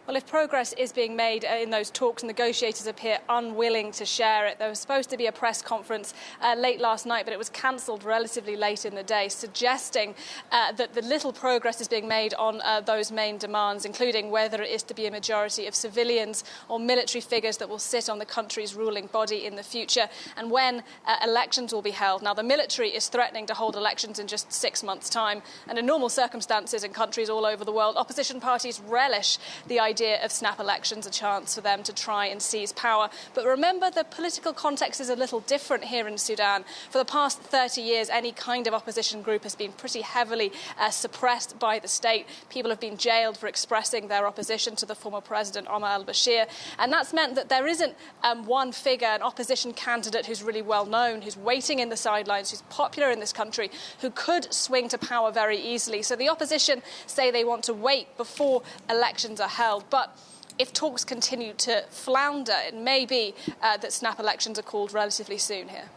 Well, if progress is being made in those talks, negotiators appear unwilling to share it. There was supposed to be a press conference late last night, but it was cancelled relatively late in the day, suggesting that the little progress is being made on those main demands, including whether it is to be a majority of civilians or military figures that will sit on the country's ruling body in the future, and when elections will be held. Now, the military is threatening to hold elections in just 6 months' time, and in normal circumstances in countries all over the world, opposition parties relish the idea of snap elections, a chance for them to try and seize power. But remember, the political context is a little different here in Sudan. For the past 30 years, any kind of opposition group has been pretty heavily suppressed by the state. People have been jailed for expressing their opposition to the former president, Omar al-Bashir. And that's meant that there isn't one figure, an opposition candidate who's really well known, who's waiting in the sidelines, who's popular in this country, who could swing to power very easily. So the opposition say they want to wait before elections are held. But if talks continue to flounder, it may be that snap elections are called relatively soon here.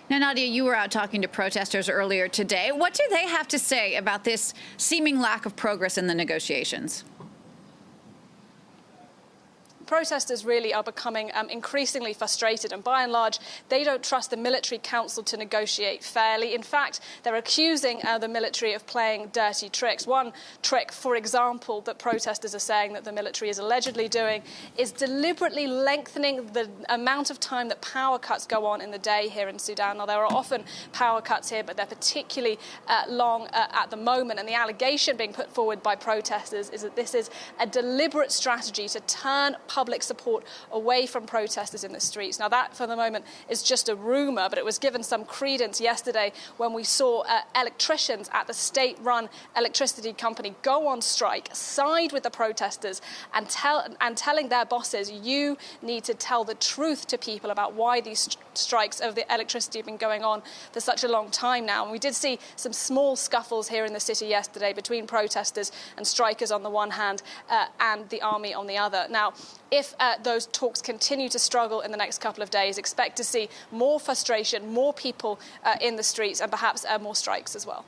Now, Nadia, you were out talking to protesters earlier today. What do they have to say about this seeming lack of progress in the negotiations? Protesters really are becoming increasingly frustrated, and by and large, they don't trust the military council to negotiate fairly. In fact, they're accusing the military of playing dirty tricks. One trick, for example, that protesters are saying that the military is allegedly doing is deliberately lengthening the amount of time that power cuts go on in the day here in Sudan. Now, there are often power cuts here, but they're particularly long at the moment. And the allegation being put forward by protesters is that this is a deliberate strategy to turn public support away from protesters in the streets. Now, that, for the moment, is just a rumour, but it was given some credence yesterday when we saw electricians at the state-run electricity company go on strike, side with the protesters, and telling their bosses, you need to tell the truth to people about why these strikes of the electricity have been going on for such a long time now. And we did see some small scuffles here in the city yesterday between protesters and strikers on the one hand and the army on the other. Now, if those talks continue to struggle in the next couple of days, expect to see more frustration, more people in the streets, and perhaps more strikes as well.